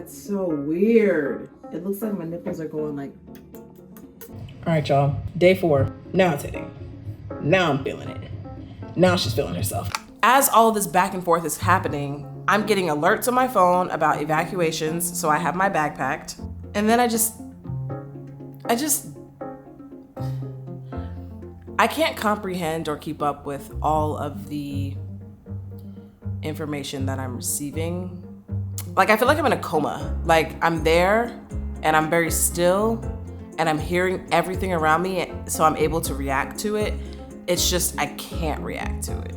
That's so weird. It looks like my nipples are going like... All right, y'all. Day 4. Now it's hitting. Now I'm feeling it. Now she's feeling herself. As all of this back and forth is happening, I'm getting alerts on my phone about evacuations, so I have my bag packed. And then I can't comprehend or keep up with all of the information that I'm receiving. Like, I feel like I'm in a coma. Like, I'm there and I'm very still and I'm hearing everything around me, so I'm able to react to it. It's just, I can't react to it.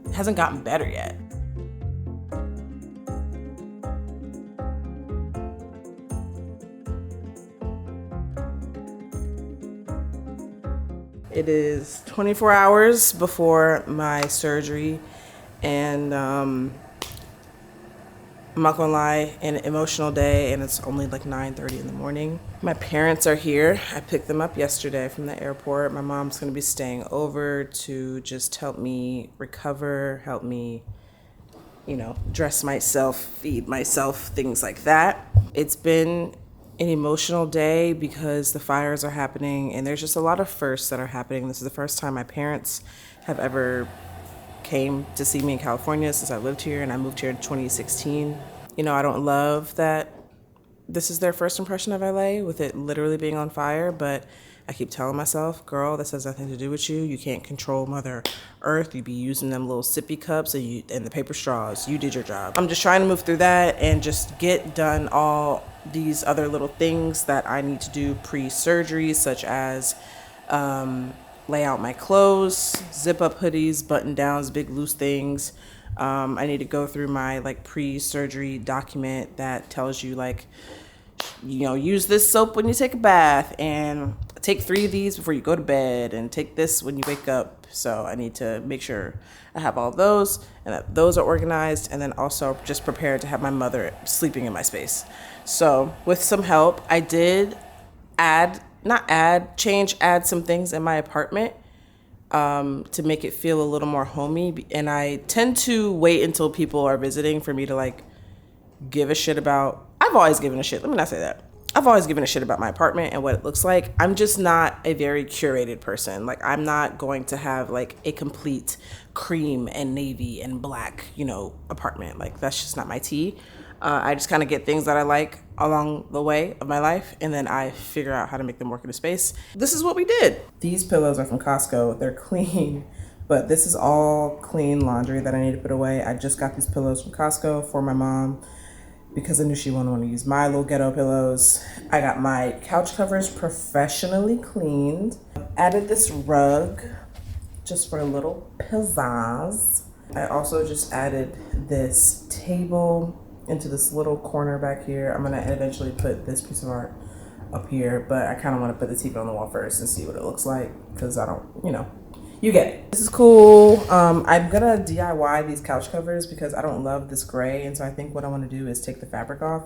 It hasn't gotten better yet. It is 24 hours before my surgery, and I'm not gonna lie, an emotional day, and it's only like 9:30 in the morning. My parents are here. I picked them up yesterday from the airport. My mom's gonna be staying over to just help me recover, help me, dress myself, feed myself, things like that. It's been an emotional day because the fires are happening and there's just a lot of firsts that are happening. This is the first time my parents have ever came to see me in California since I lived here, and I moved here in 2016. I don't love that this is their first impression of LA with it literally being on fire, but I keep telling myself, girl, this has nothing to do with you. You can't control Mother Earth. You be using them little sippy cups and the paper straws. You did your job. I'm just trying to move through that and just get done all these other little things that I need to do pre-surgery, such as lay out my clothes, zip up hoodies, button downs, big loose things. I need to go through my pre-surgery document that tells you use this soap when you take a bath and take 3 of these before you go to bed and take this when you wake up. So I need to make sure I have all those and that those are organized, and then also just prepared to have my mother sleeping in my space. So with some help, I did add some things in my apartment to make it feel a little more homey. And I tend to wait until people are visiting for me to give a shit about. I've always given a shit. Let me not say that. I've always given a shit about my apartment and what it looks like. I'm just not a very curated person. I'm not going to have a complete cream and navy and black, apartment. That's just not my tea. I just kind of get things that I like along the way of my life, and then I figure out how to make them work in a space. This is what we did. These pillows are from Costco. They're clean, but this is all clean laundry that I need to put away. I just got these pillows from Costco for my mom because I knew she wouldn't want to use my little ghetto pillows. I got my couch covers professionally cleaned. Added this rug just for a little pizzazz. I also just added this table into this little corner back here. I'm gonna eventually put this piece of art up here, but I kind of want to put the TV on the wall first and see what it looks like, because I don't, you get it. This is cool. I'm gonna DIY these couch covers because I don't love this gray, and so I think what I want to do is take the fabric off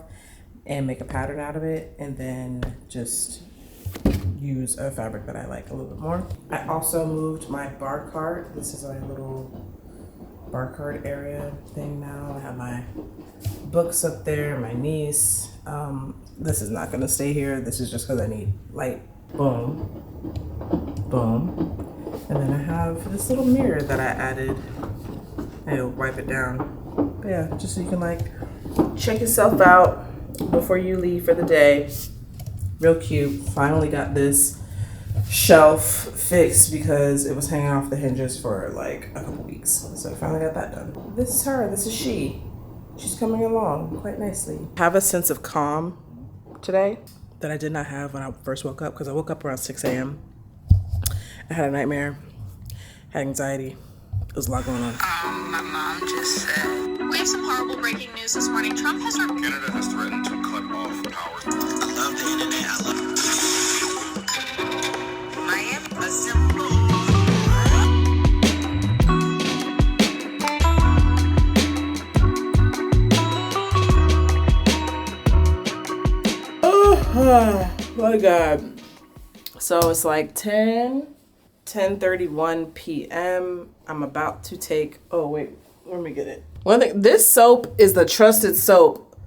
and make a pattern out of it, and then just use a fabric that I like a little bit more. I also moved my bar cart. This is my little bar cart area thing now. I have my books up there, my niece. This is not gonna stay here. This is just because I need light. Boom, boom. And then I have this little mirror that I added. I'll wipe it down. But yeah, just so you can check yourself out before you leave for the day. Real cute. Finally got this shelf fixed because it was hanging off the hinges for a couple weeks. So I finally got that done. This is her. This is she. She's coming along quite nicely. I have a sense of calm today that I did not have when I first woke up, because I woke up around 6 a.m. I had a nightmare, had anxiety. There was a lot going on. My mom just said, we have some horrible breaking news this morning. Trump has... Canada has threatened to cut off power. I love the internet. I am a simple... Oh my God. So it's 10:31 p.m. I'm about to take, oh wait, let me get it. One thing, this soap is the trusted soap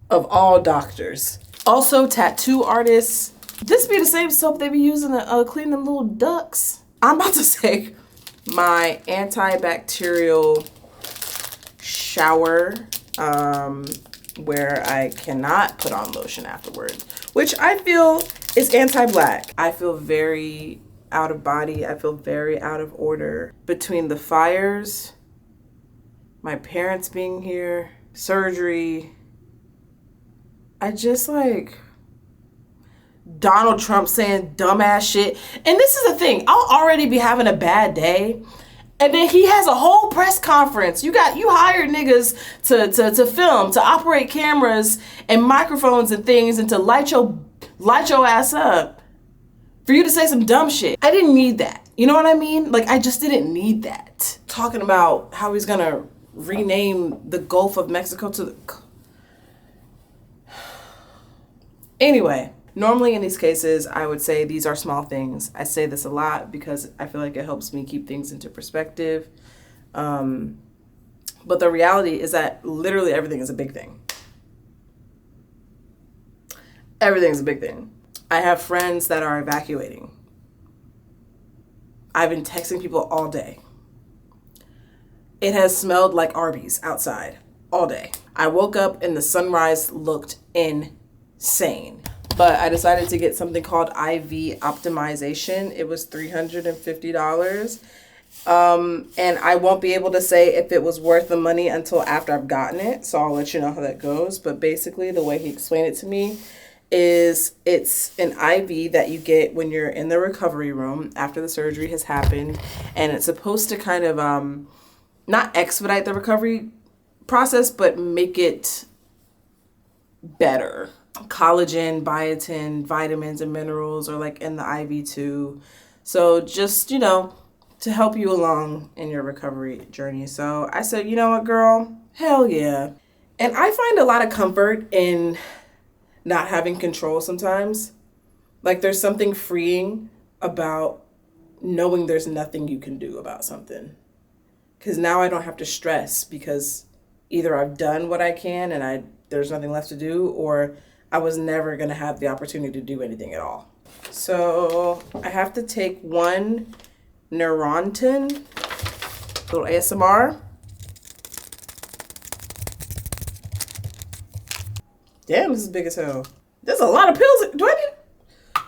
of all doctors. Also, tattoo artists. This be the same soap they be using to clean them little ducks. I'm about to take my antibacterial shower where I cannot put on lotion afterwards, which I feel is anti-black. I feel very out of body. I feel very out of order between the fires, my parents being here, surgery. I just like Donald Trump saying dumbass shit. And this is the thing, I'll already be having a bad day. And then he has a whole press conference. You hired niggas to film, to operate cameras and microphones and things, and to light your ass up for you to say some dumb shit. I didn't need that. You know what I mean? Like, I just didn't need that. Talking about how he's gonna rename the Gulf of Mexico to the... Anyway, normally in these cases, I would say these are small things. I say this a lot because I feel like it helps me keep things into perspective. But the reality is that literally everything is a big thing. Everything's a big thing. I have friends that are evacuating. I've been texting people all day. It has smelled like Arby's outside all day. I woke up and the sunrise looked insane. But I decided to get something called IV optimization. It was $350. And I won't be able to say if it was worth the money until after I've gotten it. So I'll let you know how that goes. But basically the way he explained it to me is it's an IV that you get when you're in the recovery room after the surgery has happened. And it's supposed to kind of not expedite the recovery process, but make it better. Collagen, biotin, vitamins, and minerals are like in the IV too. So just, to help you along in your recovery journey. So I said, you know what, girl? Hell yeah. And I find a lot of comfort in not having control sometimes. Like there's something freeing about knowing there's nothing you can do about something. Because now I don't have to stress because either I've done what I can and there's nothing left to do, or I was never going to have the opportunity to do anything at all. So I have to take one Neurontin, little ASMR. Damn, this is big as hell. There's a lot of pills. Do I need?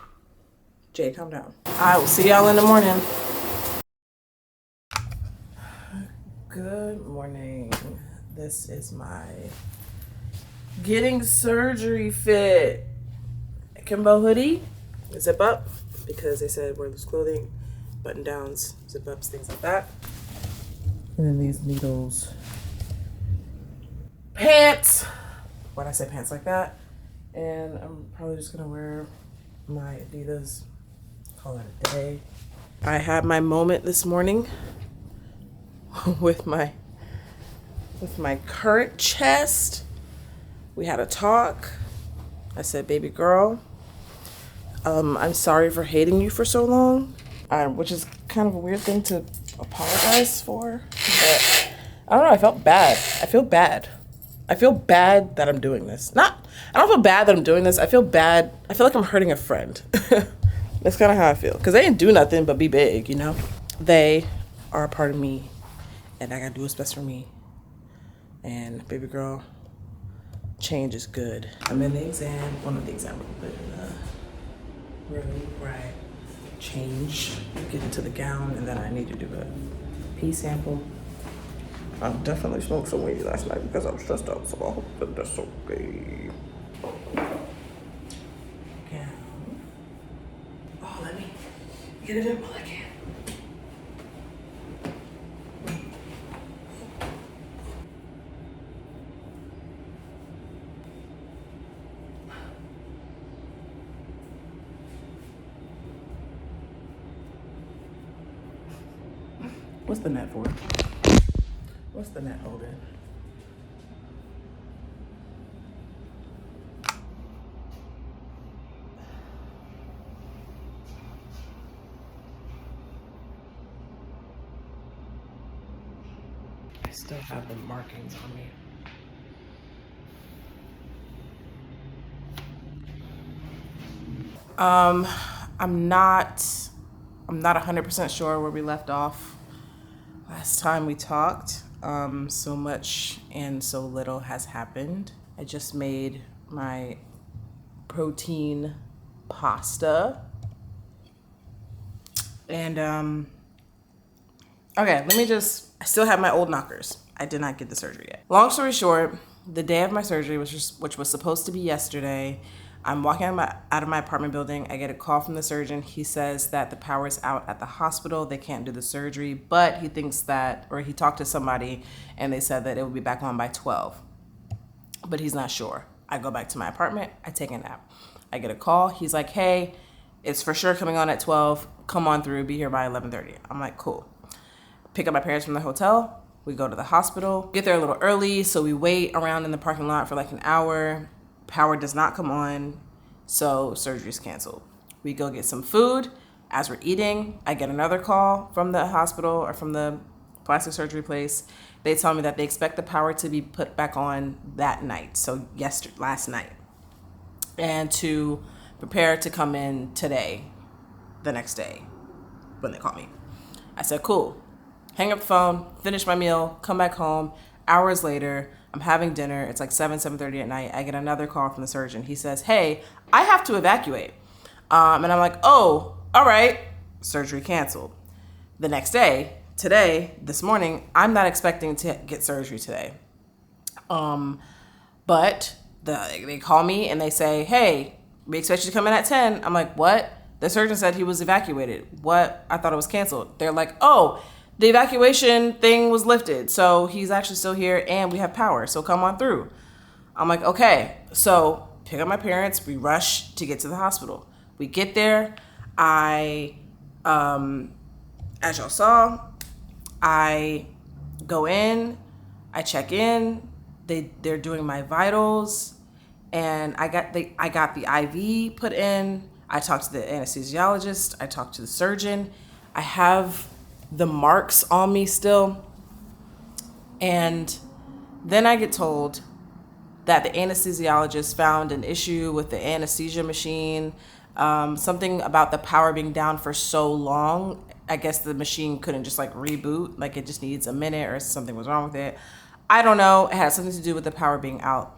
Jade, calm down. I will see y'all in the morning. Good morning. This is my getting surgery fit Kimbo hoodie. Zip up because they said wear loose clothing, button downs, zip ups, things like that. And then these needles. Pants. Why'd I say pants like that? And I'm probably just gonna wear my Adidas. Call it a day. I had my moment this morning with my current chest. We had a talk. I said, baby girl, I'm sorry for hating you for so long, which is kind of a weird thing to apologize for. But I don't know, I felt bad. I feel bad. I feel bad that I'm doing this. I don't feel bad that I'm doing this. I feel bad. I feel like I'm hurting a friend. That's kind of how I feel. Because they didn't do nothing but be big, They are a part of me. And I got to do what's best for me. And baby girl, change is good. I'm in the exam. One of the exam room, but in the room where I change, get into the gown, and then I need to do a pee sample. I definitely smoked some weed last night because I was stressed out, so I hope that that's okay. Gown. Oh, let me get it in while I can. What's the net for? What's the net holding? I still have the markings on me. I'm not 100% sure where we left off last time we talked. So much and so little has happened. I just made my protein pasta. And okay, I still have my old knockers. I did not get the surgery yet. Long story short, the day of my surgery, which was supposed to be yesterday, I'm walking out of my apartment building. I get a call from the surgeon. He says that the power is out at the hospital. They can't do the surgery, but he talked to somebody and they said that it will be back on by 12, but he's not sure. I go back to my apartment. I take a nap. I get a call. He's like, hey, it's for sure coming on at 12. Come on through. Be here by 11:30. I'm like, cool. Pick up my parents from the hotel. We go to the hospital. Get there a little early, so we wait around in the parking lot for like an hour. Power does not come on, so surgery's canceled. We go get some food. As we're eating, I get another call from the hospital or from the plastic surgery place. They tell me that they expect the power to be put back on that night, so last night, and to prepare to come in today, the next day, when they call me. I said, cool. Hang up the phone, finish my meal, come back home. Hours later, I'm having dinner. It's like 7:30 at night. I get another call from the surgeon. He says, hey, I have to evacuate. And I'm like, oh, all right. Surgery canceled. The next day, this morning, I'm not expecting to get surgery today. But they call me and they say, hey, we expect you to come in at 10. I'm like, what? The surgeon said he was evacuated. What? I thought it was canceled. They're like, oh, the evacuation thing was lifted. So he's actually still here and we have power. So come on through. I'm like, okay. So pick up my parents. We rush to get to the hospital. We get there. As y'all saw, I go in, I check in. They're doing my vitals, and I got the IV put in. I talked to the anesthesiologist. I talked to the surgeon. I have the marks on me still. And then I get told that the anesthesiologist found an issue with the anesthesia machine, something about the power being down for so long. I guess the machine couldn't just like reboot, like it just needs a minute or something was wrong with it. I don't know. It had something to do with the power being out.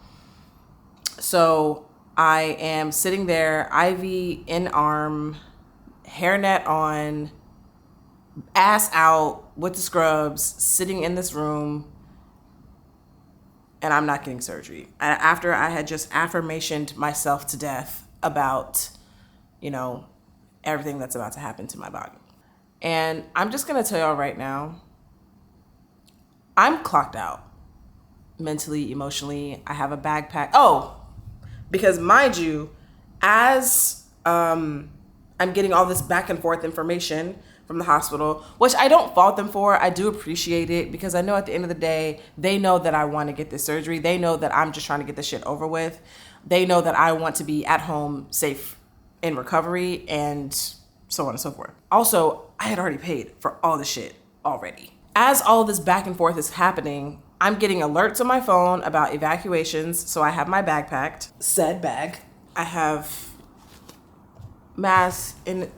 So I am sitting there, IV in arm, hairnet on, ass out with the scrubs, sitting in this room, and I'm not getting surgery. After I had just affirmationed myself to death about, everything that's about to happen to my body. And I'm just going to tell y'all right now, I'm clocked out. Mentally, emotionally, I have a bag packed. Oh, because mind you, as I'm getting all this back and forth information from the hospital, which I don't fault them for. I do appreciate it because I know at the end of the day, they know that I want to get this surgery. They know that I'm just trying to get this shit over with. They know that I want to be at home, safe, in recovery, and so on and so forth. Also, I had already paid for all the shit already. As all this back and forth is happening, I'm getting alerts on my phone about evacuations, so I have my bag packed. Said bag. I have masks in.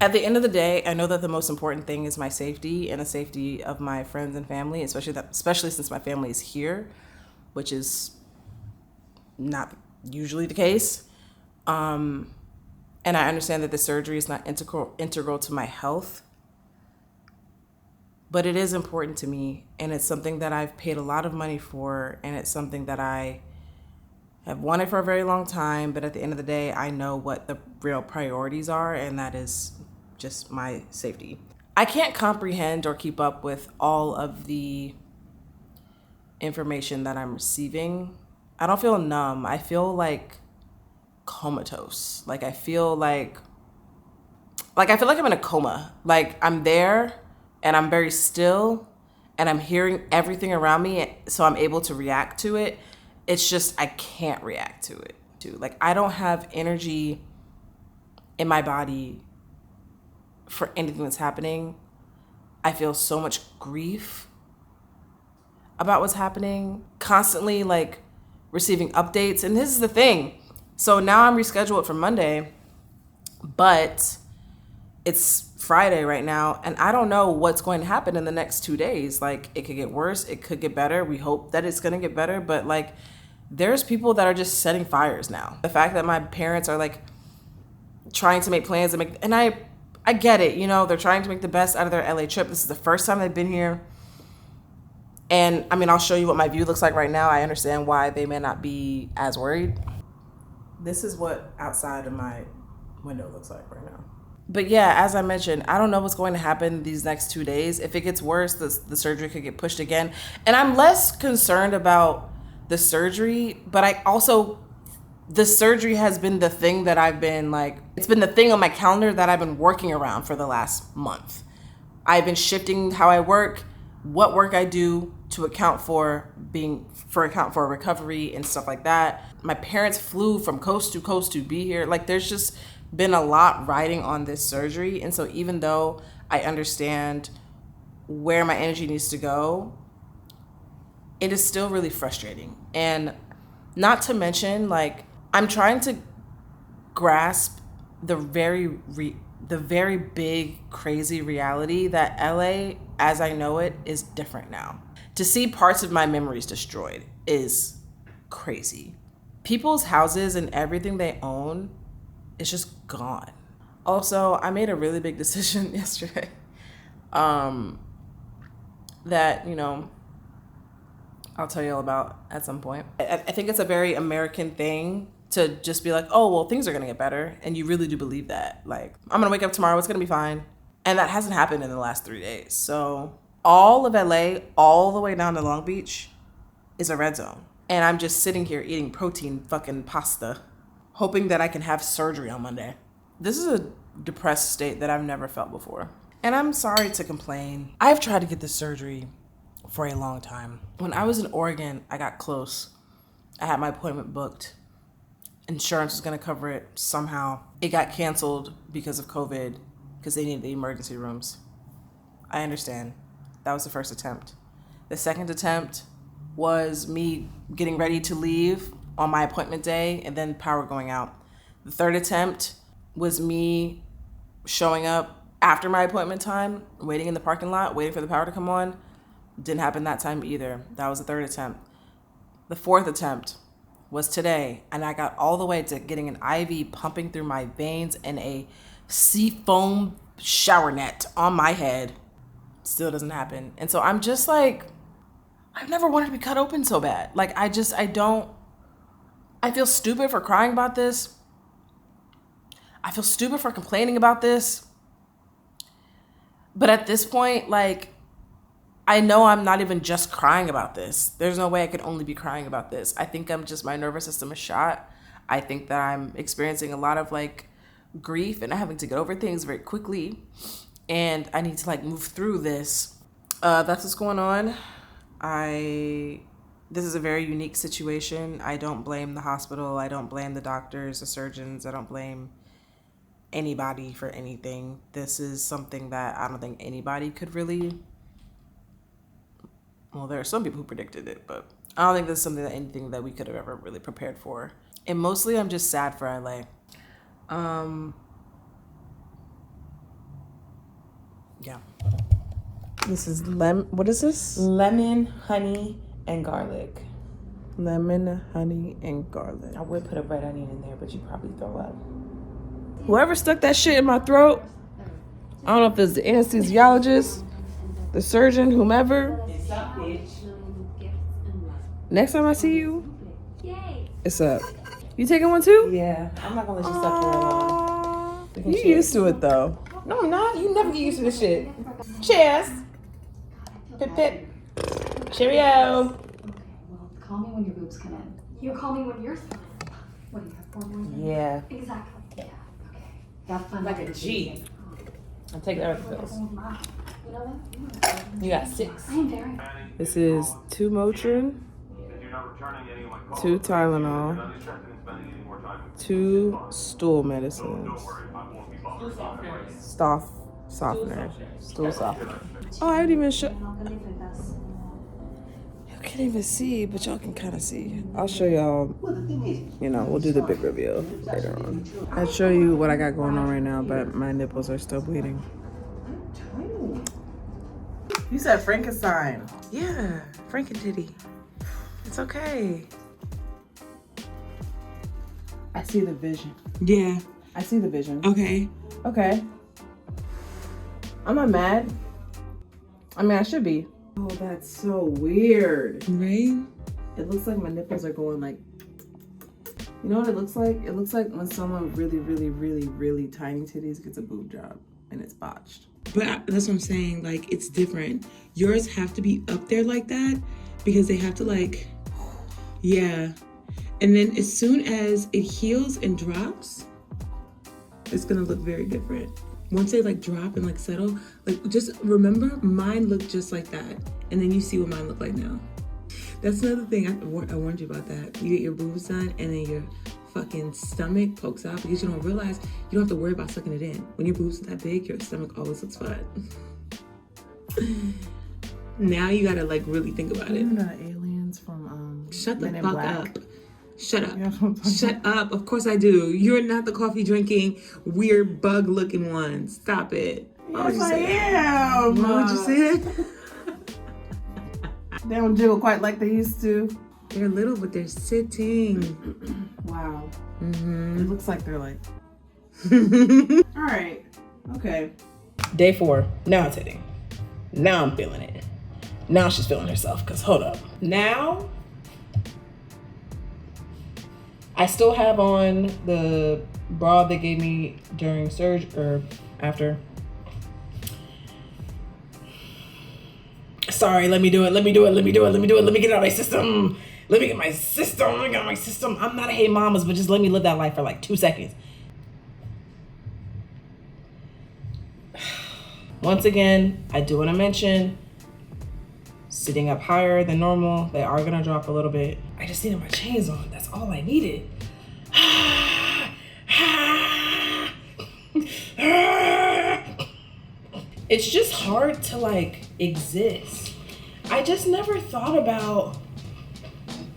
At the end of the day, I know that the most important thing is my safety and the safety of my friends and family, especially since my family is here, which is not usually the case. And I understand that the surgery is not integral to my health, but it is important to me, and it's something that I've paid a lot of money for, and it's something that I have wanted for a very long time, but at the end of the day, I know what the real priorities are, and that is just my safety. I can't comprehend or keep up with all of the information that I'm receiving. I don't feel numb. I feel like comatose. Like I feel like I'm in a coma. Like I'm there and I'm very still and I'm hearing everything around me, so I'm able to react to it. It's just I can't react to it. Like I don't have energy in my body for anything that's happening. I feel so much grief about what's happening, constantly like receiving updates. And this is the thing. So now I'm rescheduled for Monday, But it's Friday right now, and I don't know what's going to happen in the next 2 days. Like, it could get worse, it could get better. We hope that it's going to get better, but like, there's people that are just setting fires now. The fact that my parents are like trying to make plans and I get it, you know, they're trying to make the best out of their LA trip. This is the first time they've been here. And I mean, I'll show you what my view looks like right now. I understand why they may not be as worried. This is what outside of my window looks like right now. But yeah, as I mentioned, I don't know what's going to happen these next 2 days. If it gets worse, the surgery could get pushed again. And I'm less concerned about the surgery, but the surgery has been the thing that I've been like, it's been the thing on my calendar that I've been working around for the last month. I've been shifting how I work, what work I do to account for recovery and stuff like that. My parents flew from coast to coast to be here. Like, there's just been a lot riding on this surgery. And so even though I understand where my energy needs to go, it is still really frustrating. And not to mention, like, I'm trying to grasp the very big, crazy reality that LA, as I know it, is different now. To see parts of my memories destroyed is crazy. People's houses and everything they own is just gone. Also, I made a really big decision yesterday that, you know, I'll tell you all about at some point. I think it's a very American thing to just be like, oh, well, things are gonna get better. And you really do believe that. Like, I'm gonna wake up tomorrow, it's gonna be fine. And that hasn't happened in the last 3 days. So all of LA, all the way down to Long Beach, is a red zone. And I'm just sitting here eating protein fucking pasta, hoping that I can have surgery on Monday. This is a depressed state that I've never felt before. And I'm sorry to complain. I've tried to get this surgery for a long time. When I was in Oregon, I got close. I had my appointment booked. Insurance was gonna cover it somehow. It got canceled because of COVID, because they needed the emergency rooms. I understand. That was the first attempt. The second attempt was me getting ready to leave on my appointment day and then power going out. The third attempt was me showing up after my appointment time, waiting in the parking lot, waiting for the power to come on. Didn't happen that time either. That was the third attempt. The fourth attempt was today, and I got all the way to getting an IV pumping through my veins and a seafoam shower net on my head. Still doesn't happen. And so I'm just like, I've never wanted to be cut open so bad. Like, I feel stupid for crying about this. I feel stupid for complaining about this. But at this point, like, I know I'm not even just crying about this. There's no way I could only be crying about this. I think my nervous system is shot. I think that I'm experiencing a lot of like grief and having to get over things very quickly. And I need to like move through this. That's what's going on. This is a very unique situation. I don't blame the hospital. I don't blame the doctors, the surgeons. I don't blame anybody for anything. This is something that I don't think anybody could really. Well, there are some people who predicted it, but I don't think this is anything that we could have ever really prepared for. And mostly I'm just sad for LA. Yeah. This is what is this? Lemon, honey, and garlic. Lemon, honey, and garlic. I would put a red onion in there, but you probably throw up. Whoever stuck that shit in my throat, I don't know if it's the anesthesiologist, the surgeon, whomever. Next time I see you, it's up. You taking one too? Yeah, I'm not gonna let you suck for a long. You used to it though. No, I'm not. You never get used to this shit. Cheers. Pip pip. Cheerio. Well, call me when your boobs come in. You call me when yours come in. What do you have, 4 more? Yeah. Exactly. Yeah. Okay. Have fun. Like a G. I'm taking other pills. You know what? You got 6. I am very. This is 2 Motrin, 2 Tylenol, 2 stool medicines, stool softener. Oh, I didn't even show. can't even see, but y'all can kind of see. I'll show y'all, you know, we'll do the big reveal later on. I'll show you what I got going on right now, but my nipples are still bleeding. You said Frankenstein. Yeah, Frankentitty. It's okay. I see the vision. Yeah. I see the vision. Okay. Okay. I'm not mad. I mean, I should be. Oh, that's so weird. Right? It looks like my nipples are going like, you know what it looks like? It looks like when someone really tiny titties gets a boob job and it's botched. But that's what I'm saying. Like, it's different. Yours have to be up there like that because they have to like, yeah. And then as soon as it heals and drops, it's gonna look very different. Once they like drop and like settle, like just remember mine looked just like that. And then you see what mine look like now. That's another thing, I warned you about that. You get your boobs done and then your fucking stomach pokes out because you don't realize you don't have to worry about sucking it in. When your boobs are that big, your stomach always looks flat. Now you gotta like really think about it. You know the aliens from Shut the Men in fuck Black? up. Shut up. You know what I'm talking Shut up. Of course I do. You're not the coffee drinking, weird bug looking one. Stop it. Yes, I am. What would you say? They don't jiggle quite like they used to. They're little, but they're sitting. Wow. Mm-hmm. It looks like they're like. All right. Okay. Day 4. Now it's hitting. Now I'm feeling it. Now she's feeling herself, because hold up. Now, I still have on the bra they gave me during surgery, or after. Sorry, let me do it. Let me get it out of my system. Let me get my system. I'm not a hey mamas, but just let me live that life for like 2 seconds. Once again, I do want to mention, sitting up higher than normal, they are gonna drop a little bit. I just needed my chains on. That's all I needed. It's just hard to like exist. I just never thought about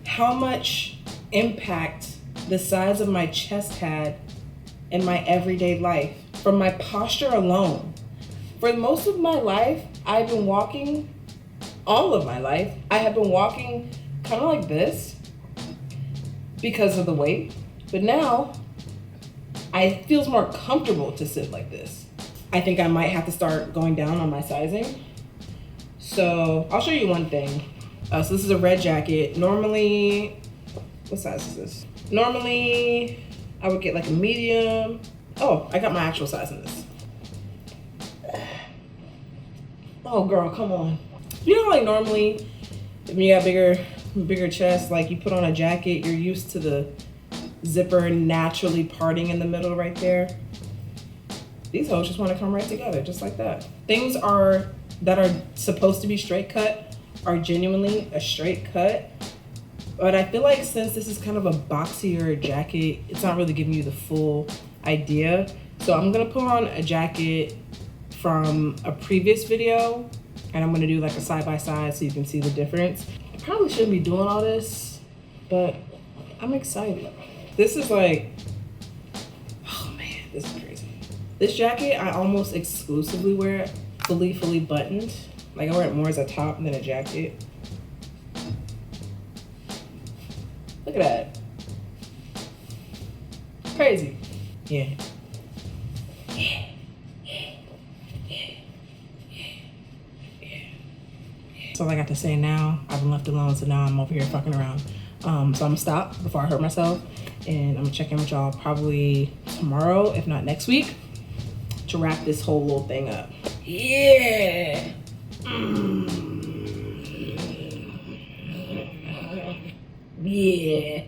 how much impact the size of my chest had in my everyday life from my posture alone. For most of my life, I've been walking, all of my life, I have been walking kind of like this because of the weight. But now, it feels more comfortable to sit like this. I think I might have to start going down on my sizing. So I'll show you one thing. So this is a red jacket. Normally, what size is this? Normally, I would get like a medium. Oh, I got my actual size in this. Oh girl, come on. You know, like normally, if you got bigger chest, like you put on a jacket, you're used to the zipper naturally parting in the middle right there. These hoes just want to come right together, just like that. Things that are supposed to be straight cut are genuinely a straight cut. But I feel like since this is kind of a boxier jacket, it's not really giving you the full idea. So I'm gonna put on a jacket from a previous video, and I'm gonna do like a side by side so you can see the difference. I probably shouldn't be doing all this, but I'm excited. This is like, oh man, this is crazy. This jacket, I almost exclusively wear it fully buttoned. Like I wear it more as a top than a jacket. Look at that. Crazy. Yeah. That's all I got to say now. I've been left alone, so now I'm over here fucking around. So I'm gonna stop before I hurt myself, and I'm gonna check in with y'all probably tomorrow, if not next week, to wrap this whole little thing up. Yeah. Yeah.